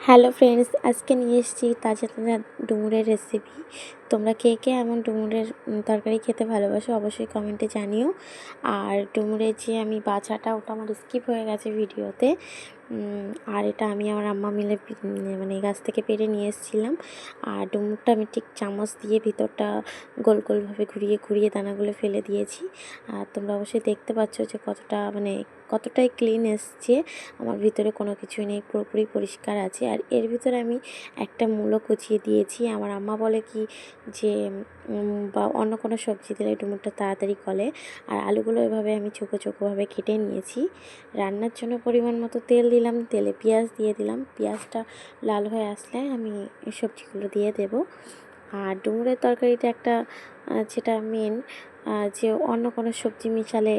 Hello friends, আজকে নিয়ে এসেছি তাজা তাজা ডুমুরের রেসিপি। তোমরা কে কে এমন ডুমুরের তরকারি খেতে ভালোবাসো অবশ্যই কমেন্টে জানিও। আর ডুমুরের যে আমি বাছাটা, ওটা আমার স্কিপ হয়ে গেছে ভিডিওতে। আর এটা আমি আমার আম্মা মিলে মানে গাছ থেকে পেড়ে নিয়ে এসেছিলাম। আর ডুমুরটা আমি ঠিক চামচ দিয়ে ভিতরটা গোল গোলভাবে ঘুরিয়ে ঘুরিয়ে দানাগুলো ফেলে দিয়েছি। আর তোমরা অবশ্যই দেখতে পাচ্ছ যে কতটাই ক্লিন এসছে। আমার ভিতরে কোনো কিছুই নেই, পুরোপুরি পরিষ্কার আছে। আর এর ভিতরে আমি একটা মূলো কুচিয়ে দিয়েছি। আমার আম্মা বলে কি যে বা অন্য কোনো সবজি দিলে ডুমুরটা তাড়াতাড়ি গলে। আর আলুগুলো এভাবে আমি চোখো চোখোভাবে কেটে নিয়েছি। রান্নার জন্য পরিমাণ মতো তেল দিলাম, তেলে পেঁয়াজ দিয়ে দিলাম। পেঁয়াজটা লাল হয়ে আসলে আমি সবজিগুলো দিয়ে দেব। আর ডুমুরের তরকারিটা একটা যেটা মেন, যে অন্য কোনো সবজি মিশালে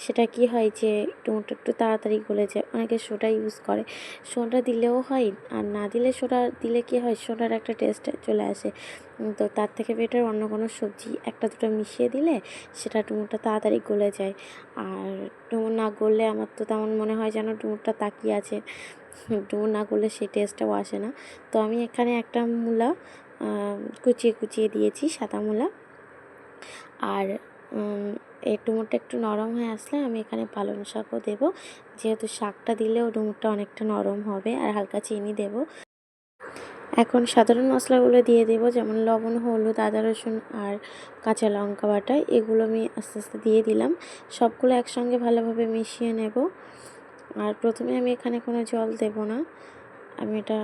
সেটা কি হয় যে ডুমুরটা একটু তাড়াতাড়ি গলে যায়। অনেকে সোডা ইউজ করে, সোডা দিলেও হয়, আর না দিলে সোডা দিলে কি হয়, সোডার একটা টেস্ট চলে আসে। তো তার থেকে বেটার অন্য কোনো সবজি একটা দুটো মিশিয়ে দিলে সেটা ডুমুরটা তাড়াতাড়ি গলে যায়। আর ডুমুর না গললে আমার তো তেমন মনে হয় যেন ডুমুরটা তাকিয়ে আছে। ডুমুর না গললে সেই টেস্টটাও আসে না। তো আমি এখানে একটা মূলা কুচিয়ে কুচিয়ে দিয়েছি, সাদা মূলা। আর এই ডুমুরটা একটু নরম হয়ে আসলে আমি এখানে পালং শাকও দেবো, যেহেতু শাকটা দিলেও ডুমুরটা অনেকটা নরম হবে। আর হালকা চিনি দেব। এখন সাধারণ মশলাগুলো দিয়ে দেবো, যেমন লবণ, হলুদ, আদা রসুন আর কাঁচা লঙ্কা বাটা। এগুলো আমি আস্তে আস্তে দিয়ে দিলাম। সবগুলো একসঙ্গে ভালোভাবে মিশিয়ে নেব। আর প্রথমে আমি এখানে কোনো জল দেব না, আমি এটা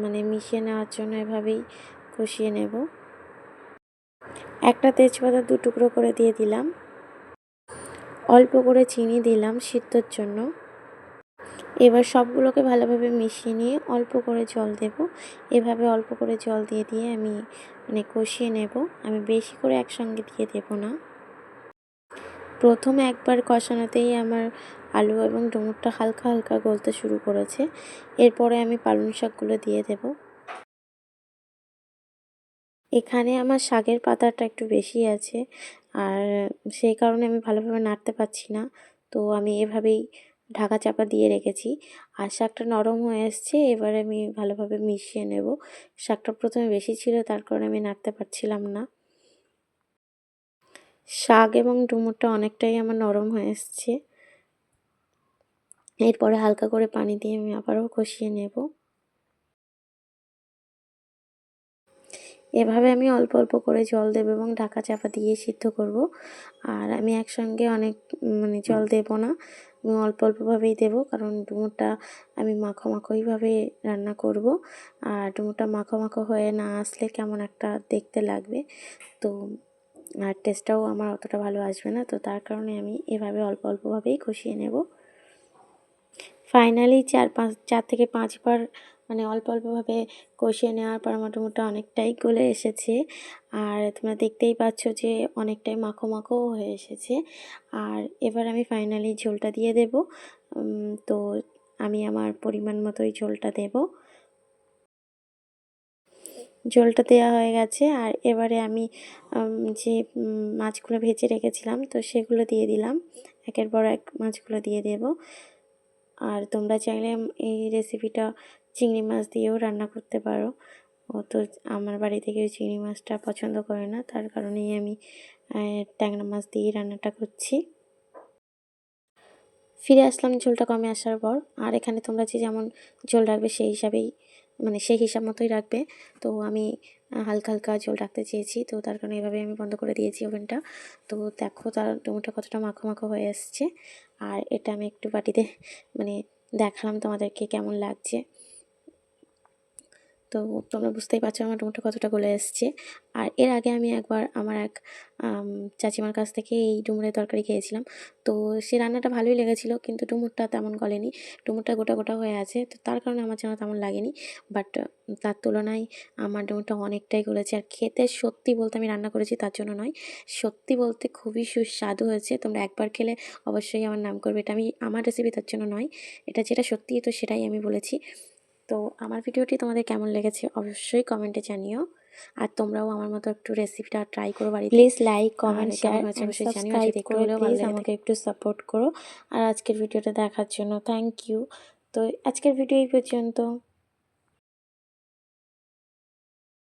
মানে মিশিয়ে নেওয়ার জন্য এভাবেই কষিয়ে নেব। একটা তেজপাতা 2 টুকরো করে দিয়ে দিলাম। অল্প করে চিনি দিলাম সিদ্ধর জন্য। এবার সবগুলোকে ভালোভাবে মিশিয়ে নিয়ে অল্প করে জল দেব। এভাবে অল্প করে জল দিয়ে দিয়ে আমি মানে কষিয়ে নেব। আমি বেশি করে একসঙ্গে দিয়ে দেব না। প্রথমে একবার কষানোতেই আমার আলু এবং ডুমুরটা হালকা হালকা গলতে শুরু করেছে। এরপরে আমি পালং শাকগুলো দিয়ে দেব। এখানে আমার শাকের পাতাটা একটু বেশি আছে, আর সেই কারণে আমি ভালোভাবে নাড়তে পারছি না। তো আমি এভাবেই ঢাকা চাপা দিয়ে রেখেছি। আর শাকটা নরম হয়ে এসছে, এবারে আমি ভালোভাবে মিশিয়ে নেব। শাকটা প্রথমে বেশি ছিল, তার কারণে আমি নাড়তে পারছিলাম না। শাক এবং ডুমুরটা অনেকটাই আমার নরম হয়ে এসছে। এরপরে হালকা করে পানি দিয়ে আমি আবারও কষিয়ে নেব। এভাবে আমি অল্প অল্প করে জল দেবো এবং ঢাকা চাপা দিয়ে সিদ্ধ করব। আর আমি একসঙ্গে অনেক মানে জল দেব না, আমি অল্প অল্পভাবেই দেবো, কারণ ডুমুরটা আমি মাখো মাখোইভাবে রান্না করব। আর ডুমুরটা মাখো মাখো হয়ে না আসলে কেমন একটা দেখতে লাগবে, তো আর টেস্টটাও আমার অতটা ভালো আসবে না। তো তার কারণে আমি এভাবে অল্প অল্পভাবেই কষিয়ে নেব। ফাইনালি 4 থেকে 5 বার মানে অল্প অল্পভাবে কষিয়ে নেওয়ার পর আমার ডুমুরটা অনেকটাই গলে এসেছে। আর তোমরা দেখতেই পাচ্ছ যে অনেকটাই মাখো মাখোও হয়ে এসেছে। আর এবার আমি ফাইনালি ঝোলটা দিয়ে দেব। তো আমি আমার পরিমাণ মতোই ঝোলটা দেব। ঝোলটা দেওয়া হয়ে গেছে। আর এবারে আমি যে মাছগুলো ভেজে রেখেছিলাম, তো সেগুলো দিয়ে দিলাম। একের পর এক মাছগুলো দিয়ে দেব। আর তোমরা চাইলে এই রেসিপিটা চিংড়ি মাছ দিয়েও রান্না করতে পারো। তো আমার বাড়িতে কেউ চিংড়ি মাছটা পছন্দ করে না, তার কারণেই আমি ট্যাংরা মাছ দিয়েই রান্নাটা করছি। ফিরে আসলাম ঝোলটা কমে আসার পর। আর এখানে তোমরা যে যেমন ঝোল রাখবে সেই হিসাবেই মানে সেই হিসাব মতোই রাখবে। তো আমি হালকা হালকা ঝোল রাখতে চেয়েছি, তো তার কারণে এভাবে আমি বন্ধ করে দিয়েছি ওভেনটা। তো দেখো তার ডুমুরটা কতটা মাখো মাখো হয়ে এসছে। আর এটা আমি একটু বাটিতে মানে দেখালাম তোমাদেরকে কেমন লাগছে। তো তোমরা বুঝতেই পারছো আমার ডুমুরটা কতটা গলে এসছে। আর এর আগে আমি একবার আমার এক চাচিমার কাছ থেকে এই ডুমুরের তরকারি খেয়েছিলাম। তো সে রান্নাটা ভালোই লেগেছিলো, কিন্তু ডুমুরটা তেমন গলেনি। ডুমুরটা গোটা গোটা হয়ে আছে, তো তার কারণে আমার যেন তেমন লাগেনি। বাট তার তুলনায় আমার ডুমুরটা অনেকটাই গলেছে। আর খেতে সত্যি বলতে, আমি রান্না করেছি তার জন্য নয়, সত্যি বলতে খুবই সুস্বাদু হয়েছে। তোমরা একবার খেলে অবশ্যই আমার নাম করবে। এটা আমি আমার রেসিপি, তার জন্য নয়, এটা যেটা সত্যি তো সেটাই আমি বলেছি। তো আমার ভিডিওটি তোমাদের কেমন লেগেছে অবশ্যই কমেন্টে জানিও। আর তোমরাও আমার মতো একটু রেসিপিটা ট্রাই করো বাড়িতে। Please like, comment, share and subscribe করে প্লিজ আমাকে একটু সাপোর্ট করো। আর আজকের ভিডিওটা দেখার জন্য থ্যাংক ইউ। তো আজকের ভিডিও এই পর্যন্ত।